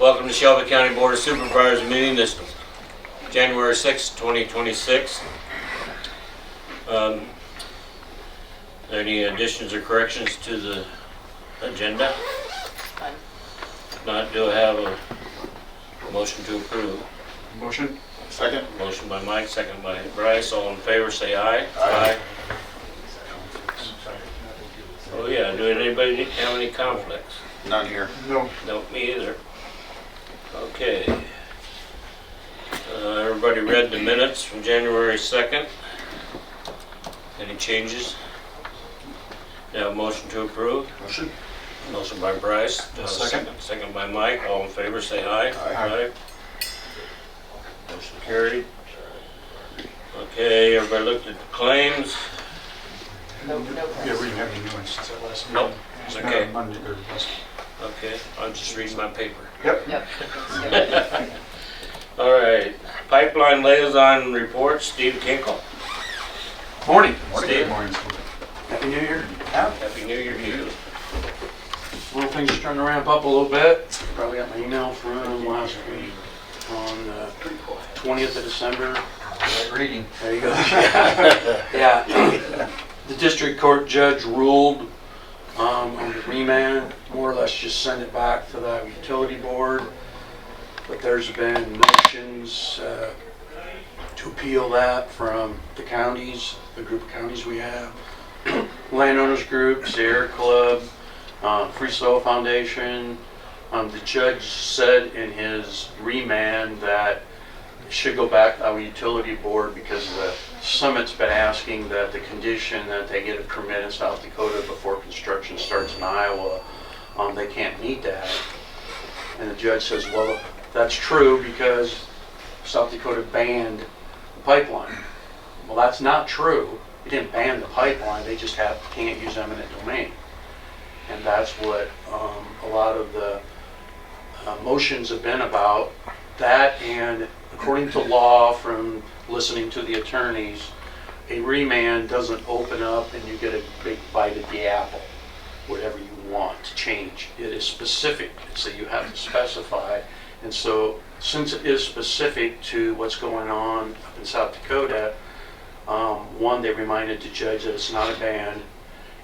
Welcome to Shelby County Board of Supervisors meeting this January 6, 2026. Any additions or corrections to the agenda? None. If not, do I have a motion to approve? Motion. Second. Motion by Mike, second by Bryce. All in favor, say aye. Aye. Oh yeah, do anybody have any conflicts? None here. No. No, me either. Okay. Everybody read the minutes from January 2nd. Any changes? Now a motion to approve? Motion. Motion by Bryce. Second. Second by Mike. All in favor, say aye. Aye. Motion carried. Okay, everybody looked at the claims? No. Yeah, we didn't have any new ones since that last meeting. Nope. It's Okay. not Monday or last. Okay, I'm just reading my paper. Yep. All right, pipeline liaison report, Steve Kinkle. Morning. Steve. Morning. Happy New Year. Happy New Year to you. Well, things are starting to ramp up a little bit. Probably got my email from last week on 20th of December. Reading. There you go. Yeah. The district court judge ruled on the remand, more or less just send it back to the utility board. But there's been motions to appeal that from the counties, the group of counties we have. Landowners group, Sierra Club, Free Soil Foundation. The judge said in his remand that it should go back to our utility board because the summit's been asking that the condition that they get a permit in South Dakota before construction starts in Iowa, they can't meet that. And the judge says, well, that's true because South Dakota banned the pipeline. Well, that's not true. They didn't ban the pipeline, they just can't use eminent domain. And that's what a lot of the motions have been about. That, and according to law from listening to the attorneys, a remand doesn't open up and you get a big bite at the apple, whatever you want to change. It is specific, so you have to specify. And so since it is specific to what's going on up in South Dakota, one, they reminded the judge that it's not a ban,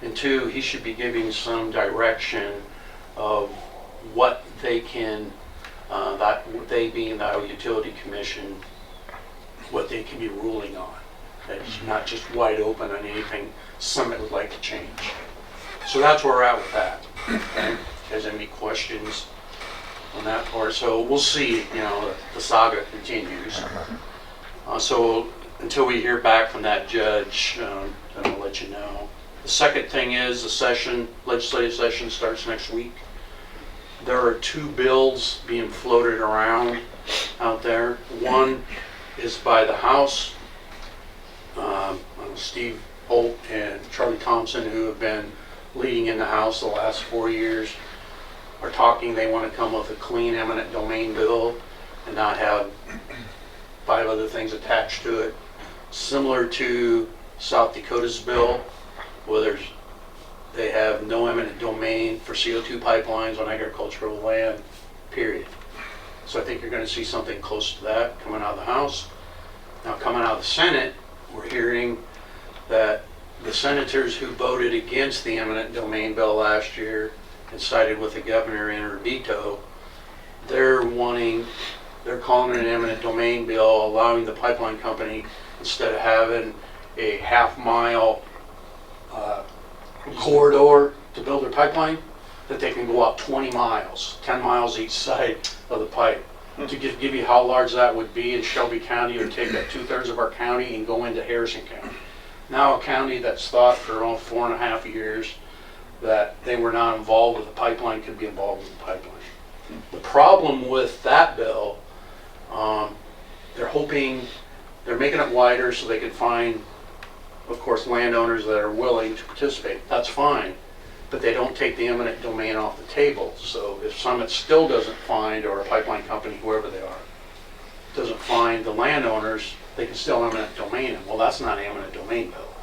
and two, he should be giving some direction of what they can, that they being the Iowa Utility Commission, what they can be ruling on. It's not just wide open on anything Summit would like to change. So that's where we're at with that. Okay? If there's any questions on that part, so we'll see. The saga continues. So until we hear back from that judge, then I'll let you know. The second thing is the legislative session starts next week. There are two bills being floated around out there. One is by the House. Steve Holt and Charlie Thompson, who have been leading in the House the last 4 years, are talking. They want to come with a clean eminent domain bill and not have 5 other things attached to it, similar to South Dakota's bill, where they have no eminent domain for CO2 pipelines on agricultural land, period. So I think you're going to see something close to that coming out of the House. Now coming out of the Senate, we're hearing that the senators who voted against the eminent domain bill last year and sided with the governor in her veto, they're calling it an eminent domain bill, allowing the pipeline company, instead of having a half-mile corridor to build their pipeline, that they can go out 20 miles, 10 miles each side of the pipe. To give you how large that would be in Shelby County, it would take up 2/3 of our county and go into Harrison County. Now a county that's thought for around 4.5 years that they were not involved with the pipeline could be involved with the pipeline. The problem with that bill, they're making it wider so they can find, of course, landowners that are willing to participate. That's fine, but they don't take the eminent domain off the table. So if Summit still doesn't find, or a pipeline company, whoever they are, doesn't find the landowners, they can still eminent domain them. Well, that's not an eminent domain bill,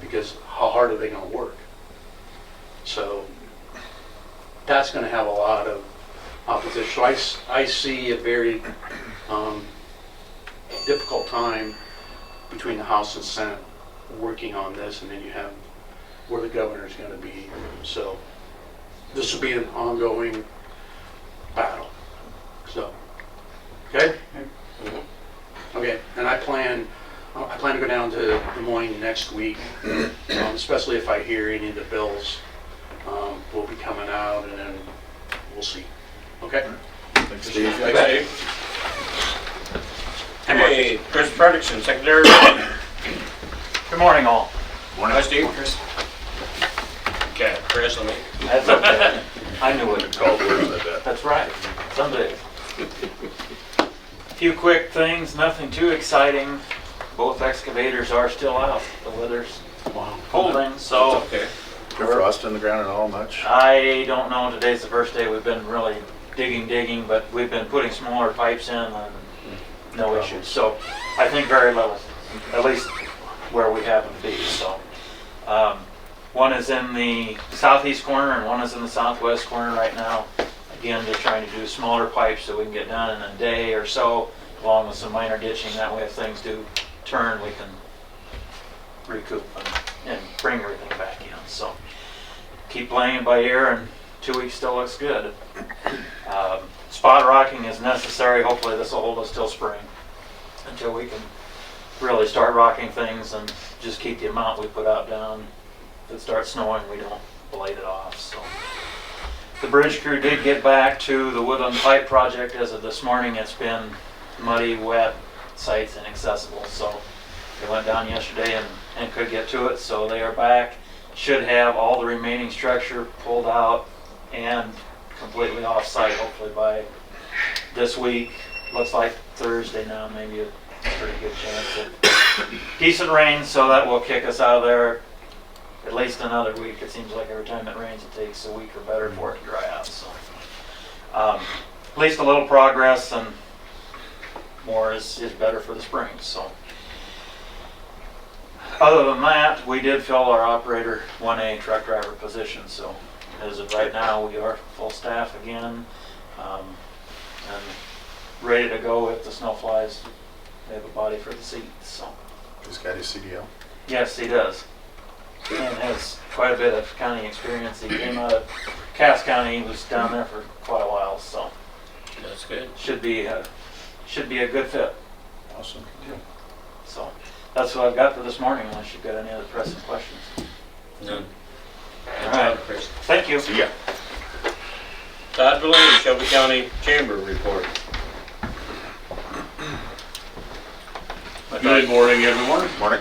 because how hard are they going to work? So that's going to have a lot of opposition. So I see a very difficult time between the House and Senate working on this, and then you have where the governor's going to be. So this will be an ongoing battle. So, okay? Okay, and I plan to go down to Des Moines next week, especially if I hear any of the bills will be coming out, and then we'll see. Okay? Thanks, Steve. Thanks, Dave. Hey, Chris Fredrickson, Secretary. Good morning, all. Hi, Steve. Chris. Okay, Chris, let me. That's okay. I knew it. Called worse, I bet. That's right. Someday. A few quick things, nothing too exciting. Both excavators are still out. The weather's holding, so Okay. Put frost in the ground and all much? I don't know. Today's the first day we've been really digging, but we've been putting smaller pipes in and no issues. So I think very little, at least where we happen to be. So one is in the southeast corner and one is in the southwest corner right now. Again, just trying to do smaller pipes so we can get done in a day or so, along with some minor ditching. That way if things do turn, we can recoup and bring everything back in. So keep playing it by ear, and 2 weeks still looks good. Spot rocking is necessary. Hopefully this will hold us till spring, until we can really start rocking things and just keep the amount we put out down. If it starts snowing, we don't blade it off. So the bridge crew did get back to the Woodland Pipe project as of this morning. It's been muddy, wet, site's inaccessible. So they went down yesterday and could get to it. So they are back. Should have all the remaining structure pulled out and completely off site hopefully by this week. Looks like Thursday now, maybe a pretty good chance of decent rain, so that will kick us out of there at least another week. It seems like every time it rains it takes a week or better for it to dry out. So at least a little progress, and more is better for the spring. So other than that, we did fill our operator 1A truck driver position. So as of right now, we are full staff again, and ready to go if the snow flies. We have a body for the seat. So He's got his CDL. yes, he does, and has quite a bit of county experience. He came out of Cass County. He was down there for quite a while, so That's good. should be a good fit. Awesome. So that's what I've got for this morning, unless you've got any other pressing questions. None. All right. Chris. Thank you. See ya. Todd Delaney, Shelby County Chamber report. Good morning, everyone. Morning.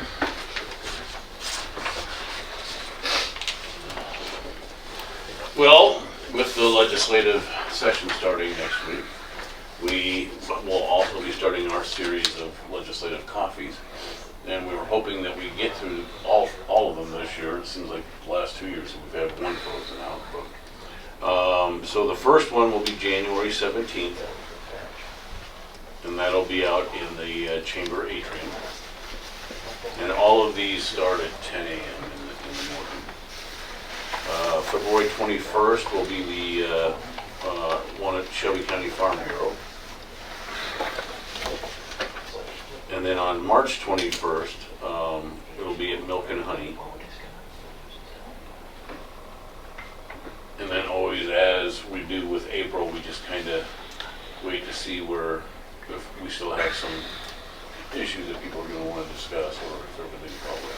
Well, with the legislative session starting next week, we will also be starting our series of legislative coffees. And we were hoping that we get through all of them this year. It seems like the last 2 years we've had one frozen out. But, so the first one will be January 17th. And that'll be out in the chamber atrium. And all of these start at 10 a.m. in the morning. February 21st will be the one at Shelby County Farm Bureau. And then on March 21st, it'll be at Milk and Honey. And then always, as we do with April, we just kind of wait to see if we still have some issues that people are going to want to discuss, or if everything's probably.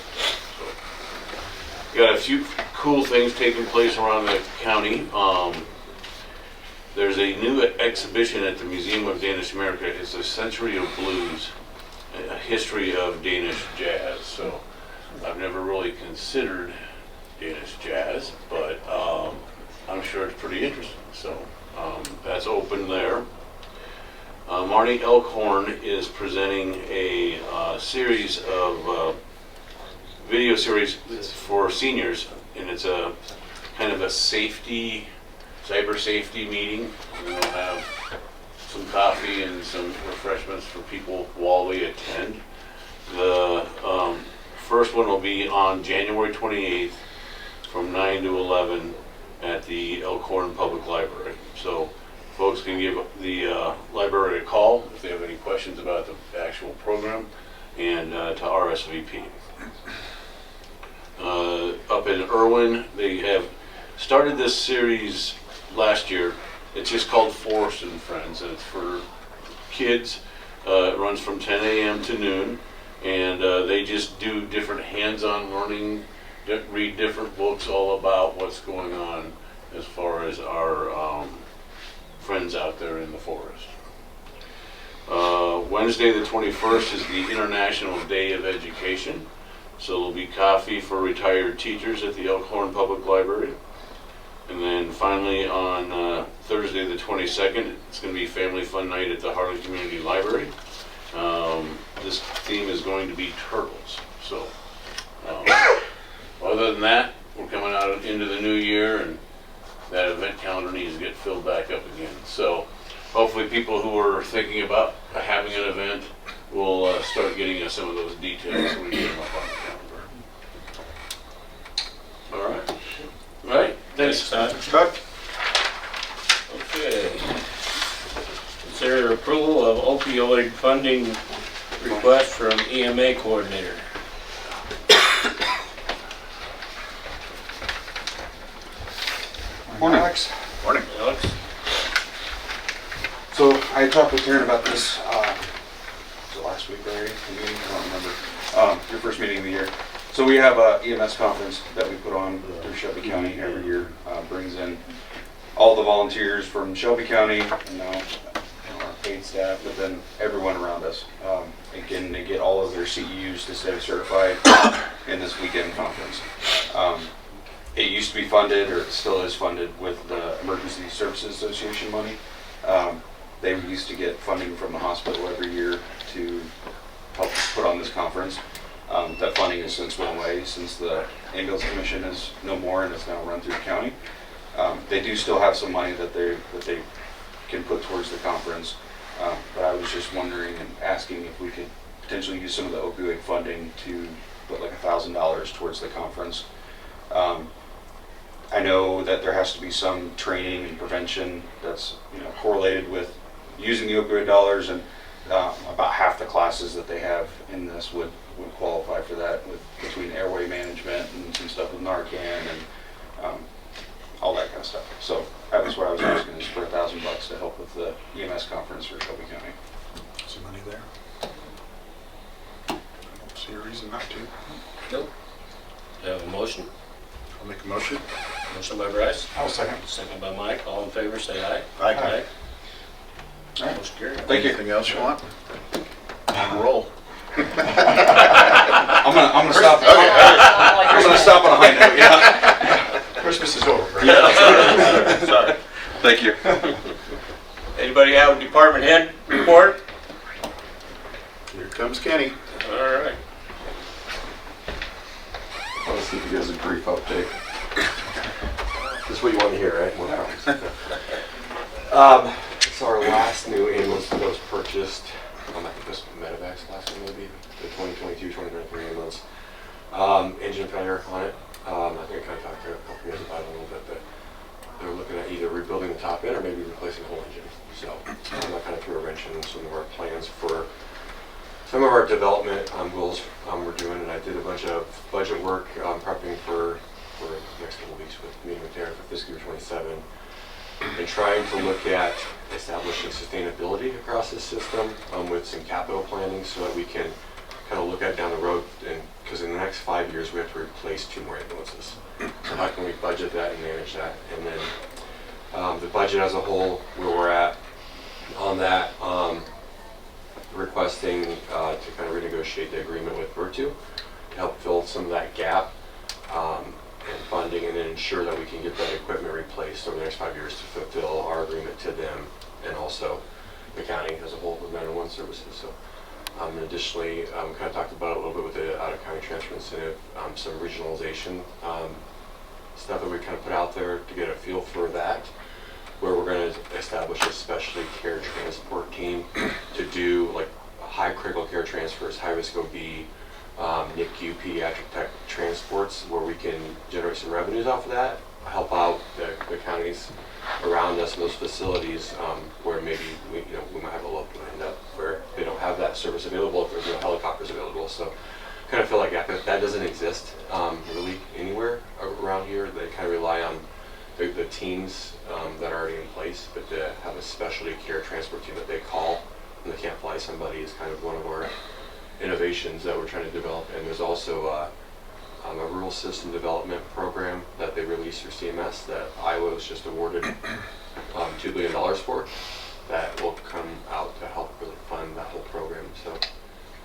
So, we got a few cool things taking place around the county. There's a new exhibition at the Museum of Danish America. It's a Century of Blues, a history of Danish jazz. So I've never really considered Danish jazz, but I'm sure it's pretty interesting. So that's open there. Marnie Elkhorn is presenting a series of video series for seniors, and it's a kind of a cyber safety meeting. We'll have some coffee and some refreshments for people while they attend. The first one will be on January 28th from 9 to 11 at the Elkhorn Public Library. So folks can give the library a call if they have any questions about the actual program, and to RSVP. Up in Irwin, they have started this series last year. It's just called Forest and Friends, and it's for kids. It runs from 10 a.m. to noon, and they just do different hands-on learning, read different books all about what's going on as far as our friends out there in the forest. Wednesday the 21st is the International Day of Education, so there'll be coffee for retired teachers at the Elkhorn Public Library. And then finally on Thursday the 22nd, it's going to be Family Fun Night at the Harlan Community Library. This theme is going to be turtles. So other than that, we're coming out into the new year, and that event calendar needs to get filled back up again. So hopefully people who are thinking about having an event will start getting us some of those details so we can get them up on the calendar. All right. All right. Thanks. Todd. Okay. Is there approval of opioid funding request from EMA coordinator? Morning, Alex. Morning. Alex? So I talked with Karen about this, was it last week, Larry? The meeting? I don't remember. Your first meeting of the year. So we have a EMS conference that we put on through Shelby County every year. Brings in all the volunteers from Shelby County and now our paid staff, but then everyone around us. Again, they get all of their CEUs to stay certified in this weekend conference. It used to be funded, or it still is funded, with the Emergency Services Association money. They used to get funding from the hospital every year to help put on this conference. That funding has since went away since the ambulance commission is no more and it's now run through the county. They do still have some money that they can put towards the conference, but I was just wondering and asking if we could potentially use some of the opioid funding to put like $1,000 towards the conference. I know that there has to be some training and prevention that's correlated with using the opioid dollars, and about half the classes that they have in this would qualify for that, with between airway management and some stuff with Narcan and all that kind of stuff. So that was what I was asking, is for $1,000 to help with the EMS conference for Shelby County. Some money there. I don't see a reason not to. Nope. Do you have a motion? I'll make a motion. Motion by Bryce. I'll second. Second by Mike. All in favor, say aye. Aye. All right. Motion carried. Thank you. Anything else you want? Roll. I'm gonna stop. I'm gonna stop on a high note. Yeah. Christmas is over, right? Sorry. Thank you. Anybody have a department head report? Here comes Kenny. All right. I'll just give you guys a brief update. This is what you want to hear, right? More comments. It's our last new ambulance that was purchased. I think this was Medevac's last one, maybe the 2022-2023 ambulance. Engine failure on it. I think I kind of talked to a couple guys about it a little bit, but they're looking at either rebuilding the top end or maybe replacing the whole engine. So that kind of threw a wrench in some of our plans for some of our development goals we're doing, and I did a bunch of budget work prepping for the next couple of weeks with meeting with Darren for fiscal year 27, and trying to look at establishing sustainability across this system with some capital planning so that we can kind of look at down the road, and because in the next 5 years we have to replace 2 more ambulances. So how can we budget that and manage that? And then the budget as a whole, where we're at on that, requesting to kind of renegotiate the agreement with Virtu to help fill some of that gap and funding, and then ensure that we can get that equipment replaced over the next 5 years to fulfill our agreement to them and also the county as a whole with 911 services. So and additionally, kind of talked about it a little bit with the out-of-county transfer incentive, some regionalization stuff that we kind of put out there to get a feel for that, where we're going to establish a specialty care transport team to do like high critical care transfers, high risk OB, NICU, pediatric tech transports, where we can generate some revenues off of that, help out the counties around us in those facilities where maybe we might have a local end up where they don't have that service available if there's no helicopters available. So kind of feel like that doesn't exist really anywhere around here. They kind of rely on the teams that are already in place, but to have a specialty care transport team that they call when they can't fly somebody is kind of one of our innovations that we're trying to develop. And there's also a rural system development program that they released through CMS that Iowa was just awarded $2 billion for, that will come out to help really fund that whole program. So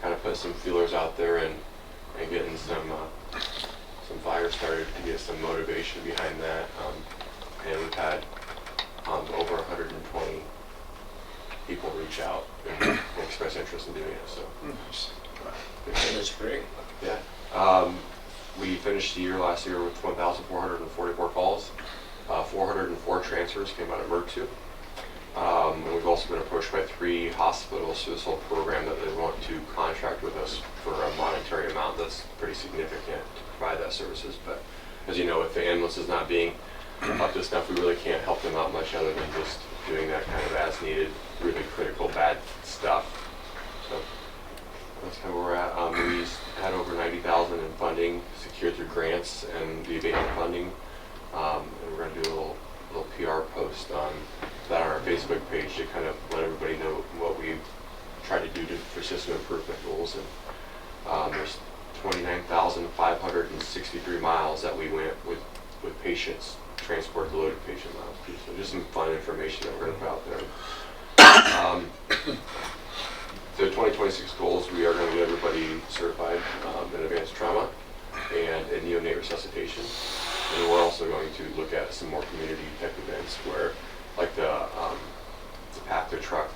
kind of put some feelers out there and getting some fire started to get some motivation behind that. And we've had over 120 people reach out and express interest in doing it. So That's great. yeah. We finished the year last year with 1,444 calls. 404 transfers came out of MERC2. And we've also been approached by 3 hospitals through this whole program that they want to contract with us for a monetary amount that's pretty significant to provide that services. But as you know, with the ambulances not being up to snuff, we really can't help them out much other than just doing that kind of as needed, really critical bad stuff. So that's kind of where we're at. We had over 90,000 in funding secured through grants and the abatement funding. And we're going to do a little PR post on that on our Facebook page to kind of let everybody know what we've tried to do for system improvement goals. And there's 29,563 miles that we went with patients, transport loaded patient miles too. So just some fun information that we're going to put out there. The 2026 goals, we are going to get everybody certified in advanced trauma and in neonate resuscitation. And we're also going to look at some more community type events where, like the Path to Truck,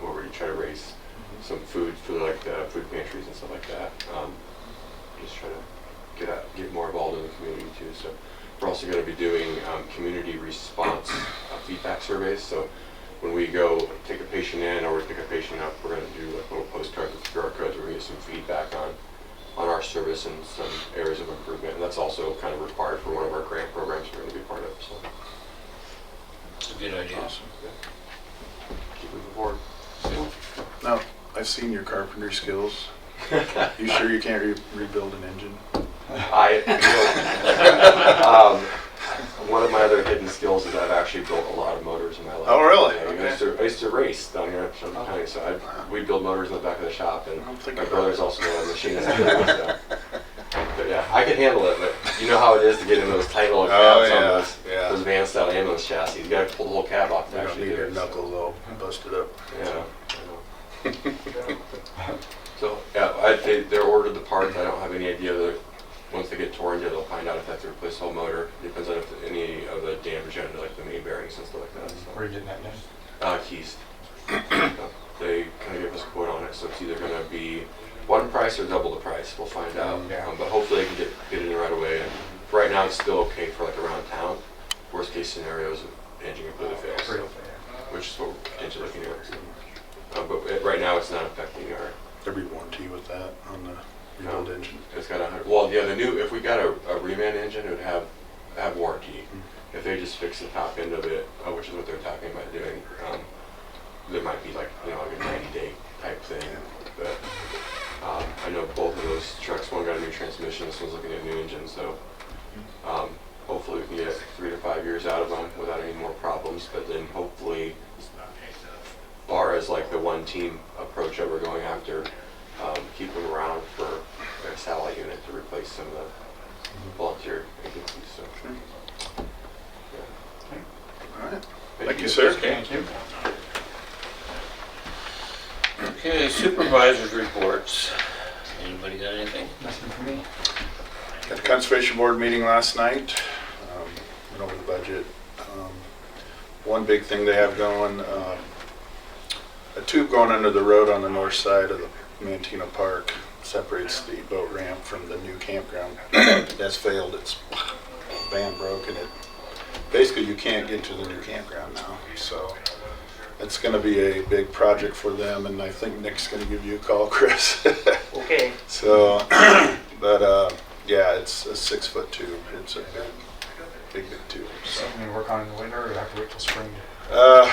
where we try to raise some food for like the food pantries and stuff like that. Just try to get more involved in the community too. So we're also going to be doing community response feedback surveys. So when we go take a patient in or we pick a patient up, we're going to do like little postcards with QR codes where we get some feedback on our service and some areas of improvement. And that's also kind of required for one of our grant programs we're going to be part of. So It's a good idea. awesome. Yeah. Keep moving forward. Now, I've seen your carpentry skills. You sure you can't rebuild an engine? One of my other hidden skills is I've actually built a lot of motors in my life. Oh, really? Yeah, Okay. I used to race down here at Shelby County, so we build motors in the back of the shop, and I'm thinking my about brother's it. also a machinist. So. But yeah, I can handle it, but you know how it is to get in those tight little cabs on those van style ambulance chassis. You got to pull the whole cab off to You don't actually need get your it. knuckles all busted up. Yeah, I know. So yeah, they're ordered the parts. I don't have any idea that once they get torn, they'll find out if they have to replace the whole motor. Depends on if any of the damage under like the main bearings and stuff like that. So. Where are you getting that done? Keys. They kind of give us a quote on it, so it's either going to be one price or double the price. We'll find out. Yeah. But hopefully they can get it in right away. And for right now, it's still okay for like around town. Worst case scenario is engine completely fails, so, which is what we're potentially looking at. But right now, it's not affecting our. There'd be warranty with that on the rebuild engine. It's got 100. Well, yeah, the new. If we got a reman engine, it would have warranty. If they just fix the top end of it, which is what they're talking about doing, there might be like like a 90-day type thing. But I know both of those trucks. One got a new transmission. This one's looking at a new engine. So hopefully we can get 3 to 5 years out of them without any more problems. But then hopefully, as far as like the one team approach that we're going after, keep them around for a satellite unit to replace some of the volunteer agencies. So. All right. Thank you, sir. Thank you. Okay, supervisors reports. Anybody got anything? Nothing for me. At the Conservation Board meeting last night, went over the budget. One big thing they have going, a tube going under the road on the north side of the Mantino Park separates the boat ramp from the new campground. That's failed. Its van broke, and basically you can't get to the new campground now. So it's going to be a big project for them, and I think Nick's going to give you a call, Chris. Okay. So, but yeah, it's a 6-foot tube. It's a big bit too. So, Something we work on in the winter, or have to wait till spring? I'm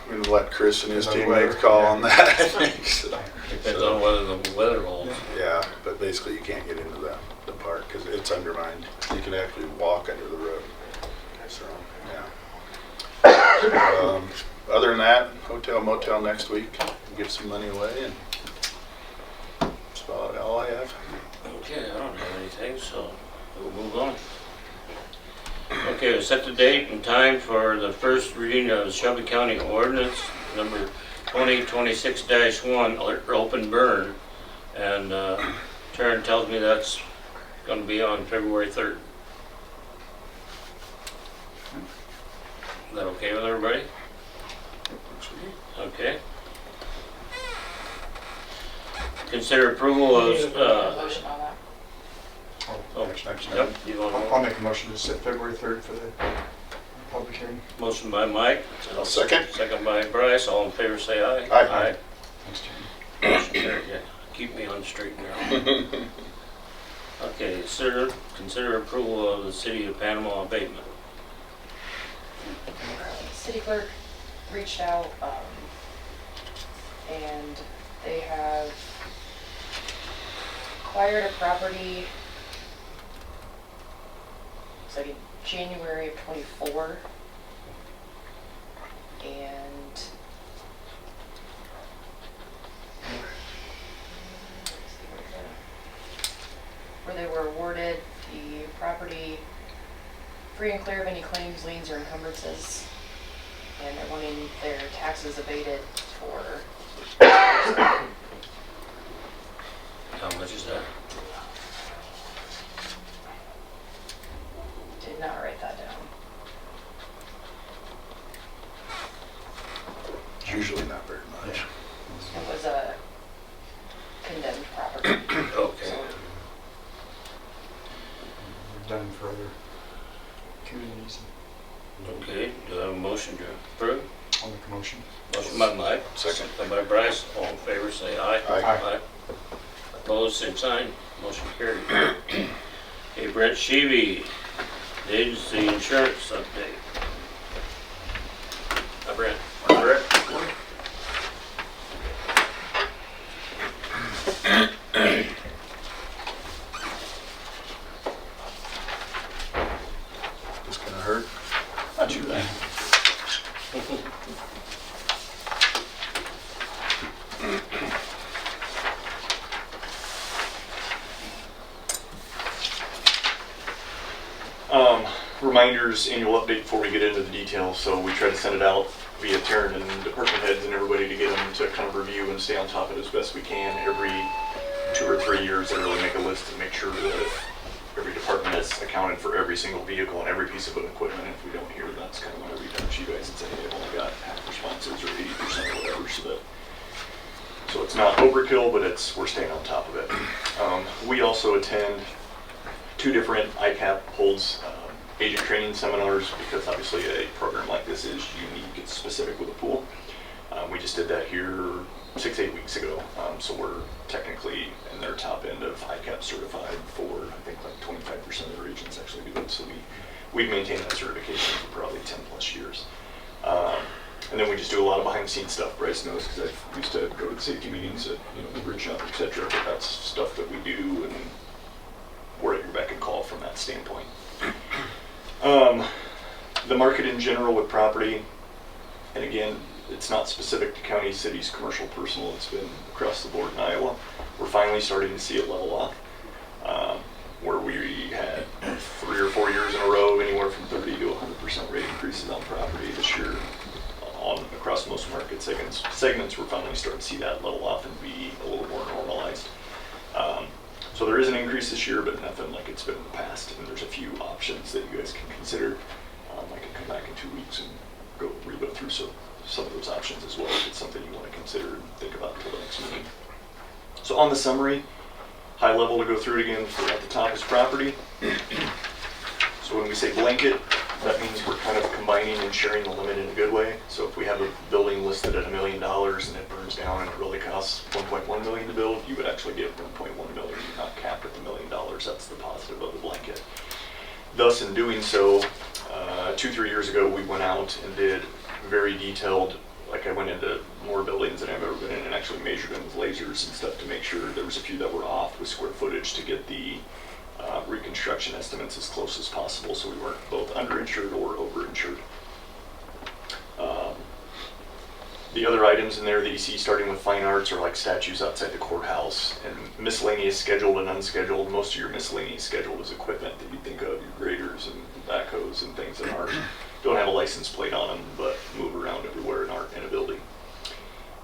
gonna let Chris and his Is that team weather? make the call Yeah. on that, I think. So, Depends on whether the weather holds. yeah, but basically you can't get into the park because it's undermined. You can actually walk under the road. So, yeah. Other than that, hotel motel next week. Give some money away, and that's about all I have. Okay, I don't have anything, so we'll move on. Okay, we'll set the date and time for the first reading of Shelby County Ordinance number 2026-1, open burn. And Taryn tells me that's gonna be on February 3rd. Is that okay with everybody? Okay. Consider approval of, Motion on that. oh, Next yep, time. you want I'll one? make a motion to set February 3rd for the public hearing. Motion by Mike. I'll second. Second by Bryce. All in favor say aye. Aye. Thanks, Jamie. Motion carried, yeah. Keep me on the straight and narrow. Okay, consider approval of the City of Panama abatement. City clerk reached out, and they have acquired a property, it's like in January of '24, and where they were awarded the property free and clear of any claims, liens, or encumbrances, and they're wanting their taxes abated for, How much is that? did not write that down. It's usually not very much. It was a condemned property. Okay. We've done for other communities. Okay, do I have a motion to approve? I'll make a motion. Motion by Mike. Second. By Bryce. All in favor say aye. Aye. Opposed, same sign. Motion carried. Okay, Brent Shelby, the agency insurance update. Hi, Brent. Brett? This gonna hurt. Not too bad. Reminders, annual update before we get into the details, so we try to send it out via Taryn and department heads and everybody to get them to kind of review and stay on top of it as best we can. Every 2 or 3 years, I really make a list and make sure that every department has accounted for every single vehicle and every piece of equipment. If we don't hear, that's kind of when I reach out to you guys and say, hey, I've only got half responses or 80% or whatever, so it's not overkill, but we're staying on top of it. We also attend 2 different ICAP holds agent training seminars, because obviously a program like this is unique, it's specific with a pool. We just did that here 6-8 weeks ago, so we're technically in their top end of ICAP certified for, I think, like 25% of their agents actually do it, so we've maintained that certification for probably 10 plus years. And then we just do a lot of behind the scenes stuff. Bryce knows, because I used to go to the safety meetings at the bridge shop, etc. But that's stuff that we do, and we're at your beck and call from that standpoint. The market in general with property, and again, it's not specific to counties, cities, commercial, personal. It's been across the board in Iowa. We're finally starting to see it level off, where we had 3 or 4 years in a row, anywhere from 30 to 100% rate increases on property. This year, across most market segments, we're finally starting to see that level off and be a little more normalized. So there is an increase this year, but nothing like it's been in the past. And there's a few options that you guys can consider. I can come back in 2 weeks and re-go through some of those options as well, if it's something you want to consider and think about until the next meeting. So on the summary, high level to go through it again, at the top is property. So when we say blanket, that means we're kind of combining and sharing the limit in a good way. So if we have a building listed at $1 million and it burns down and it really costs $1.1 million to build, you would actually get $1.1 million, not capped at the $1 million. That's the positive of the blanket. Thus, in doing so, 2-3 years ago, we went out and did very detailed, like I went into more buildings than I've ever been in and actually measured them with lasers and stuff to make sure. There was a few that were off with square footage to get the reconstruction estimates as close as possible, so we weren't both underinsured or overinsured. The other items in there that you see, starting with fine arts, are like statues outside the courthouse, and miscellaneous scheduled and unscheduled. Most of your miscellaneous scheduled is equipment that you think of, your graders and backhoes and things that don't have a license plate on them, but move around everywhere and aren't in a building.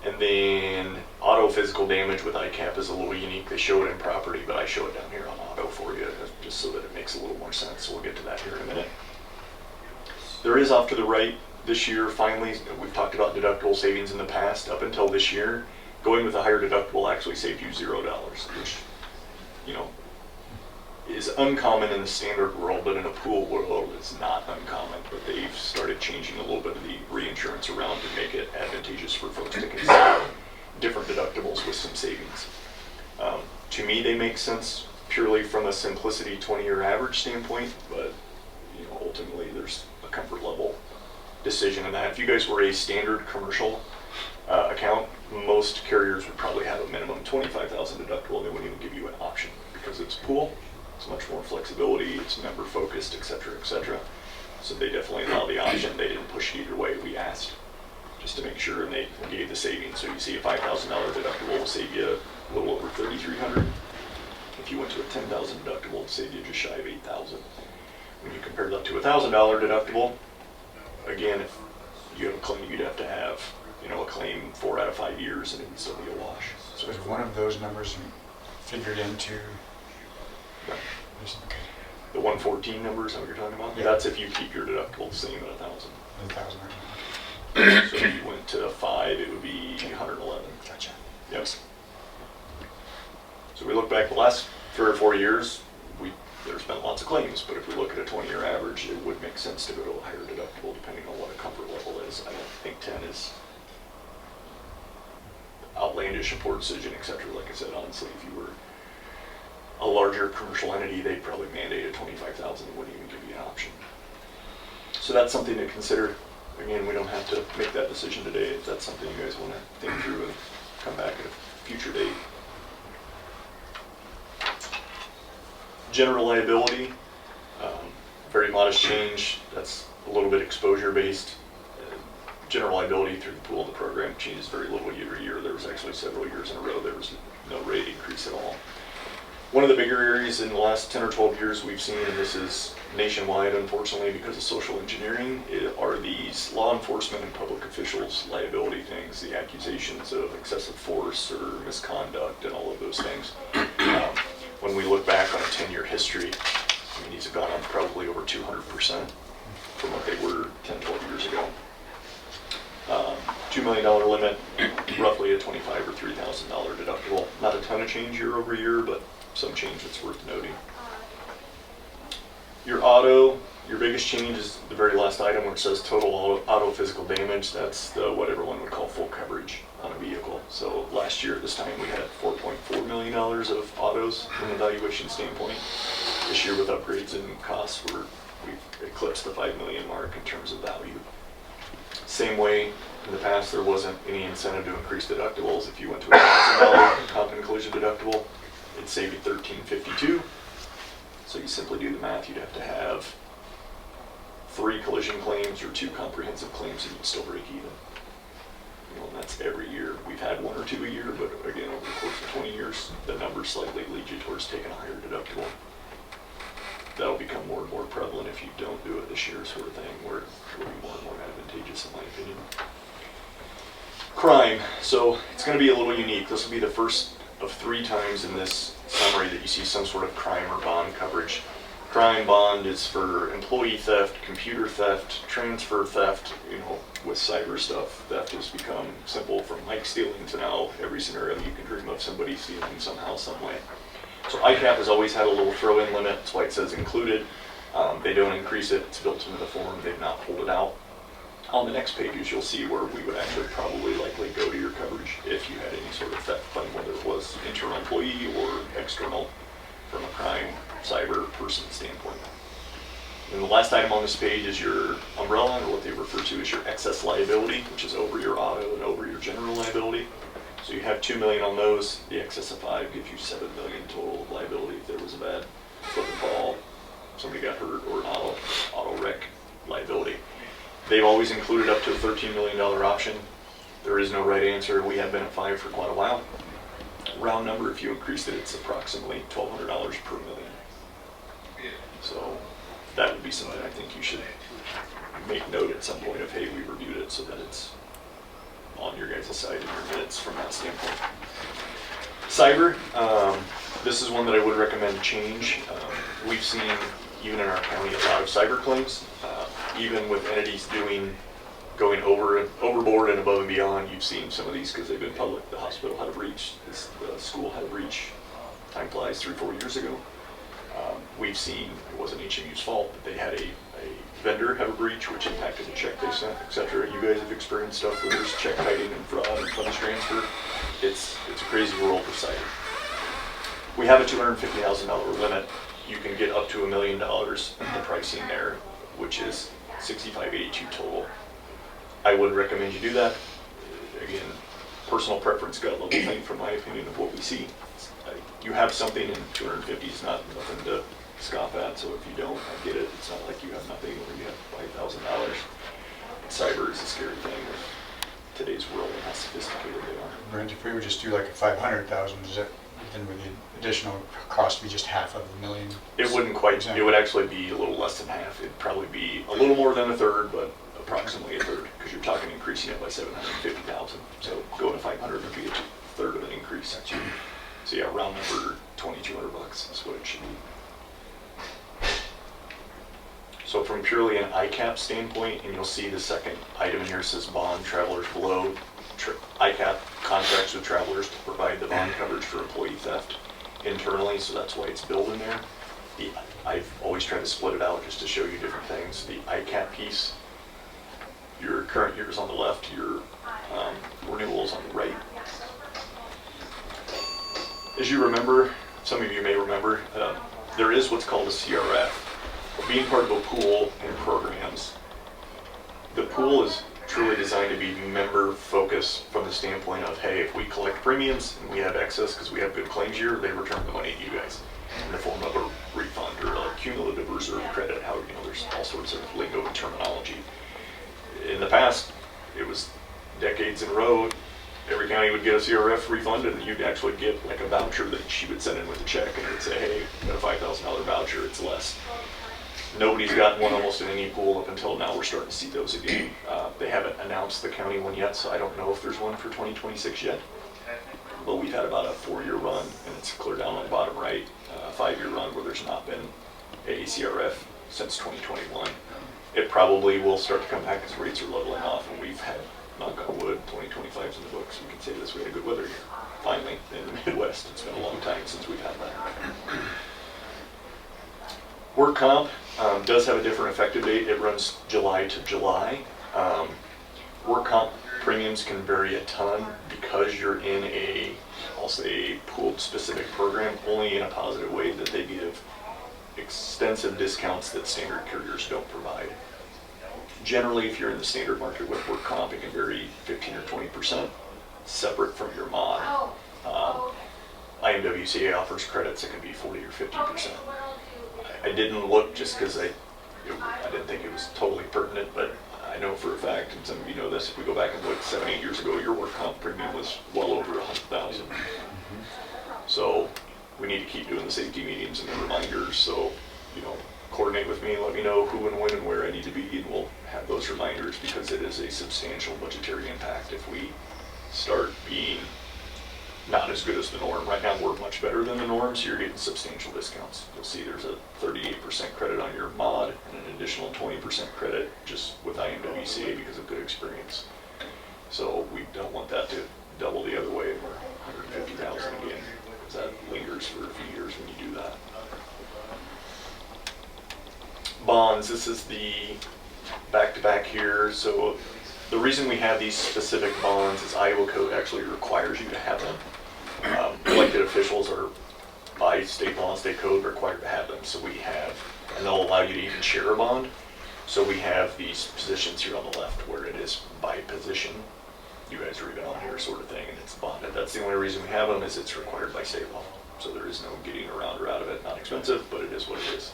And then auto physical damage with ICAP is a little unique. They show it in property, but I show it down here on auto for you, just so that it makes a little more sense. So we'll get to that here in a minute. There is off to the right this year, finally, we've talked about deductible savings in the past. Up until this year, going with a higher deductible actually saved you $0, which, you know, is uncommon in the standard world, but in a pool world it's not uncommon. But they've started changing a little bit of the reinsurance around to make it advantageous for folks to consider different deductibles with some savings. To me, they make sense purely from a simplicity 20-year average standpoint, but you know, ultimately there's a comfort level decision in that. If you guys were a standard commercial account, most carriers would probably have a minimum $25,000 deductible. They wouldn't even give you an option because it's a pool. It's much more flexibility. It's member focused, et cetera, et cetera. So they definitely allow the option. They didn't push it either way. We asked just to make sure, and they gave the savings. So you see a $5,000 deductible will save you a little over $3,300. If you went to a $10,000 deductible, it'll save you just shy of $8,000. When you compare that to a $1,000 deductible, again, if you have a claim, you'd have to have, you know, a claim 4 out of 5 years, and it would still be a wash. So is one of those numbers figured into? Right. Okay. The 114 number is that what you're talking about? Yeah. That's if you keep your deductible the same at 1,000. 1,000. So if you went to 5, it would be 111. Gotcha. Yes. So we look back the last 3 or 4 years, there's been lots of claims, but if we look at a 20-year average, it would make sense to go to a higher deductible depending on what a comfort level is. I don't think 10 is outlandish, a poor decision, et cetera. Like I said, honestly, if you were a larger commercial entity, they'd probably mandate a $25,000 and wouldn't even give you an option. So that's something to consider. Again, we don't have to make that decision today. If that's something you guys want to think through and come back at a future date. General liability, very modest change. That's a little bit exposure based. General liability through the pool of the program changes very little year to year. There was actually several years in a row there was no rate increase at all. One of the bigger areas in the last 10 or 12 years we've seen, and this is nationwide unfortunately because of social engineering, are these law enforcement and public officials liability things, the accusations of excessive force or misconduct and all of those things. When we look back on a 10-year history, I mean, these have gone up probably over 200% from what they were 10, 12 years ago. $2 million limit, roughly a $25,000 or $3,000 deductible. Not a ton of change year over year, but some change that's worth noting. Your auto, your biggest change is the very last item where it says total auto physical damage. That's what everyone would call full coverage on a vehicle. So last year at this time we had $4.4 million of autos from an evaluation standpoint. This year with upgrades and costs, we've eclipsed the $5 million mark in terms of value. Same way in the past there wasn't any incentive to increase deductibles. If you went to a $1,000 comp and collision deductible, it'd save you $1,352. So you simply do the math, you'd have to have 3 collision claims or 2 comprehensive claims and you'd still break even. You know, and that's every year. We've had 1 or 2 a year, but again, over the course of 20 years, the numbers slightly lead you towards taking a higher deductible. That'll become more and more prevalent if you don't do it this year sort of thing, where it will be more and more advantageous in my opinion. Crime. So it's going to be a little unique. This will be the first of 3 times in this summary that you see some sort of crime or bond coverage. Crime bond is for employee theft, computer theft, transfer theft. You know, with cyber stuff, theft has become simple from mic stealing to now every scenario you can dream of somebody stealing somehow, some way. So ICAP has always had a little throw-in limit. That's why it says included. They don't increase it. It's built into the form. They've not pulled it out. On the next pages, you'll see where we would actually probably likely go to your coverage if you had any sort of theft claim, whether it was internal employee or external from a crime, cyber person standpoint. And the last item on this page is your umbrella, or what they refer to as your excess liability, which is over your auto and over your general liability. So you have 2 million on those. The excess of 5 gives you 7 million total of liability if there was a bad slip and fall, somebody got hurt, or an auto wreck liability. They've always included up to a $13 million option. There is no right answer. We have been at 5 for quite a while. Round number, if you increased it, it's approximately $1,200 per million. So that would be something I think you should make note at some point of, hey, we reviewed it, so that it's on your guys' side in your minutes from that standpoint. Cyber, this is one that I would recommend change. We've seen, even in our county, a lot of cyber claims, even with entities going overboard and above and beyond. You've seen some of these because they've been public. The hospital had a breach, the school had a breach, time flies, 3-4 years ago. We've seen, it wasn't HMU's fault, but they had a vendor have a breach which impacted the check they sent, etc. You guys have experienced stuff where there's check kiting and fraud and funds transfer. It's a crazy world for cyber. We have a $250,000 limit. You can get up to $1 million in the pricing there, which is $65.82 total. I would recommend you do that. Again, personal preference, gut level thing from my opinion of what we see. You have something, and 250 is not nothing to scoff at, so if you don't, I get it. It's not like you have nothing or you have $5,000. Cyber is a scary thing with today's world and how sophisticated they are. Brent, if we would just do like a 500,000, does that, then would the additional cost be just half of $1 million? It wouldn't quite, it would actually be a little less than half. It'd probably be a little more than a third, but approximately a third, because you're talking increasing it by 750,000. So going to 500 would be a third of an increase. So yeah, round number, $2,200 is what it should be. So from purely an ICAP standpoint, and you'll see the second item here says bond travelers below. ICAP contracts with travelers to provide the bond coverage for employee theft internally, so that's why it's billed in there. I've always tried to split it out just to show you different things. The ICAP piece, your current years on the left, your renewals on the right. As you remember, some of you may remember, there is what's called a CRF. Being part of a pool in programs, the pool is truly designed to be member focused from the standpoint of, hey, if we collect premiums and we have excess because we have good claims year, they return the money to you guys in the form of a refund or a cumulative reserve credit. How, there's all sorts of lingo and terminology. In the past, it was decades in a row. Every county would get a CRF refunded, and you'd actually get like a voucher that she would send in with a check, and it would say, hey, you got a $5,000 voucher, it's less. Nobody's gotten one almost in any pool up until now. We're starting to see those again. They haven't announced the county one yet, so I don't know if there's one for 2026 yet. But we've had about a 4-year run, and it's clear down on the bottom right, a 5-year run where there's not been a CRF since 2021. It probably will start to come back as rates are leveling off, and we've had, knock on wood, 2025's in the books. We can say this, we had a good weather year, finally, in the Midwest. It's been a long time since we've had that. Work comp does have a different effective date. It runs July to July. Work comp premiums can vary a ton because you're in a, I'll say, pooled specific program, only in a positive way that they give extensive discounts that standard carriers don't provide. Generally, if you're in the standard market with work comp, it can vary 15 or 20% separate from your mod. IMWCA offers credits that can be 40 or 50%. I didn't look just because I didn't think it was totally pertinent, but I know for a fact, and some of you know this, if we go back and look 7-8 years ago, your work comp premium was well over 100,000. So we need to keep doing the safety meetings and the reminders. So, coordinate with me and let me know who and when and where I need to be, and we'll have those reminders, because it is a substantial budgetary impact if we start being not as good as the norm. Right now we're much better than the norm, so you're getting substantial discounts. You'll see there's a 38% credit on your mod and an additional 20% credit just with IMWCA because of good experience. So we don't want that to double the other way and we're 150,000 again, because that lingers for a few years when you do that. Bonds, this is the back-to-back here. So the reason we have these specific bonds is Iowa code actually requires you to have them. Elected officials are, by state law and state code, required to have them. So we have and they'll allow you to even share a bond. So we have these positions here on the left where it is by position. You guys are even on here sort of thing, and it's bonded. That's the only reason we have them, is it's required by state law. So there is no getting around or out of it. Not expensive, but it is what it is.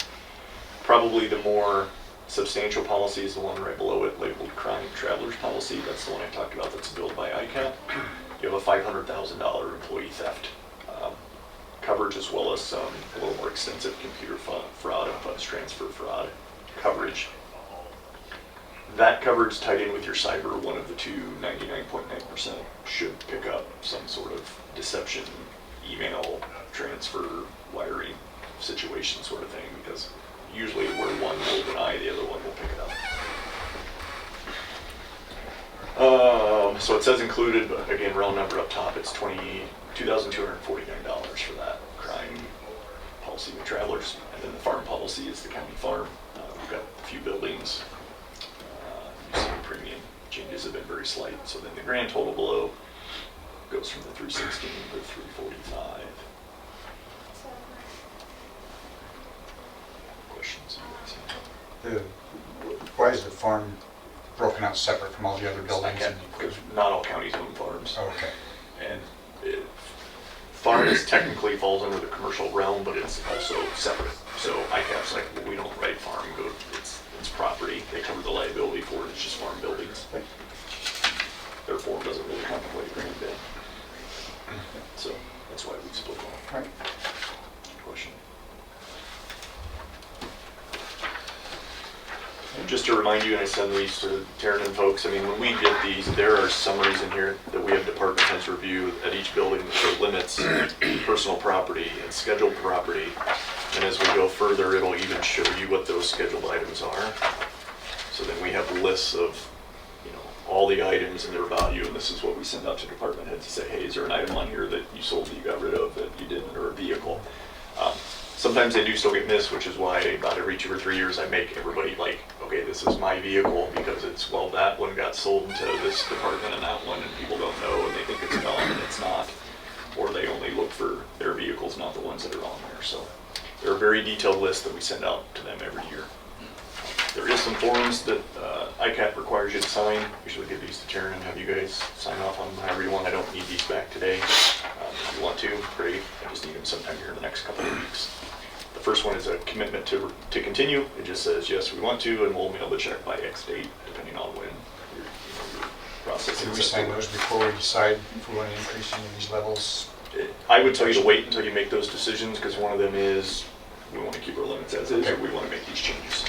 Probably the more substantial policy is the one right below it, labeled crime travelers policy. That's the one I talked about that's billed by ICAP. You have a $500,000 employee theft coverage, as well as some a little more extensive computer fraud and funds transfer fraud coverage. That coverage tied in with your cyber, one of the two, 99.9%, should pick up some sort of deception, email, transfer, wiring situation sort of thing, because usually where one will deny, the other one will pick it up. So it says included, but again, round number up top, it's $2,249 for that crime policy with travelers. And then the farm policy is the county farm. We've got a few buildings. You see the premium changes have been very slight. So then the grand total below goes from the 316 to 345. Questions? Why is the farm broken out separate from all the other buildings? Because not all counties own farms. Oh, okay. And farm is technically falls under the commercial realm, but it's also separate. So ICAP's like, well, we don't write farm, it's property. They cover the liability for it, it's just farm buildings. Their form doesn't really contemplate a grand bid. So that's why we split them. Right. Question? Just to remind you, and I send these to Taryn and folks, I mean, when we get these, there are summaries in here that we have department heads review at each building that limits personal property and scheduled property. And as we go further, it'll even show you what those scheduled items are. So then we have lists of, all the items and their value, and this is what we send out to department heads to say, hey, is there an item on here that you sold that you got rid of that you didn't, or a vehicle? Sometimes they do still get missed, which is why about every 2 or 3 years I make everybody like, okay, this is my vehicle, because it's, well, that one got sold to this department and that one, and people don't know, and they think it's gone, and it's not. Or they only look for their vehicles, not the ones that are on there. So there are very detailed lists that we send out to them every year. There is some forms that ICAP requires you to sign. Usually give these to Taryn and have you guys sign off on them however you want. I don't need these back today. If you want to, great. I just need them sometime here in the next couple of weeks. The first one is a commitment to continue. It just says, yes, we want to, and we'll mail the check by X date, depending on when your processing. Do we sign those before we decide if we want to increase any of these levels? I would tell you to wait until you make those decisions, because one of them is we want to keep our limits as is, or we want to make these changes.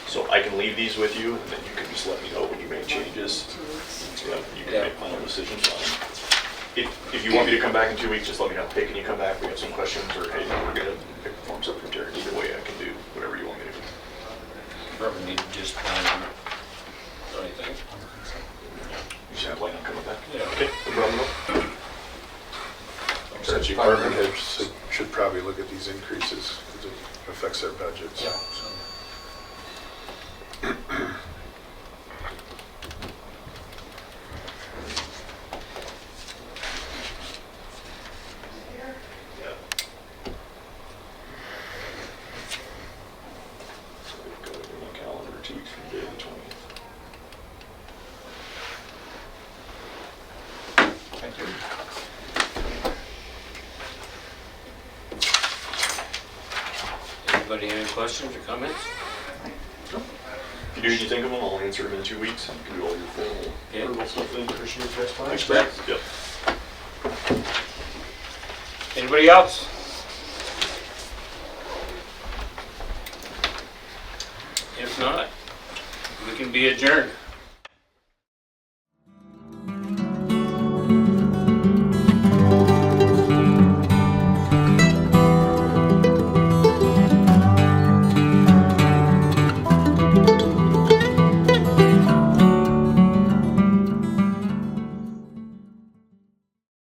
So I can leave these with you, and then you can just let me know when you make changes. Yeah, you can make final decisions on them. If you want me to come back in 2 weeks, just let me know. Hey, can you come back? We have some questions, or hey, we're good. Pick the forms up from Terry. Either way, I can do whatever you want me to do. Probably need to just plan on it. What do you think? You should plan on coming back? Yeah. Okay, no problem. So department heads should probably look at these increases, because it affects their budgets. Yeah. So we've got it in my calendar 2 weeks from today, the 20th. Thank you. Anybody have any questions or comments? If you do need to think of them, I'll answer them in 2 weeks, and you can do all your formal stuff then. Appreciate your response. Thanks, Brad. Yep. Anybody else? If not, we can be adjourned.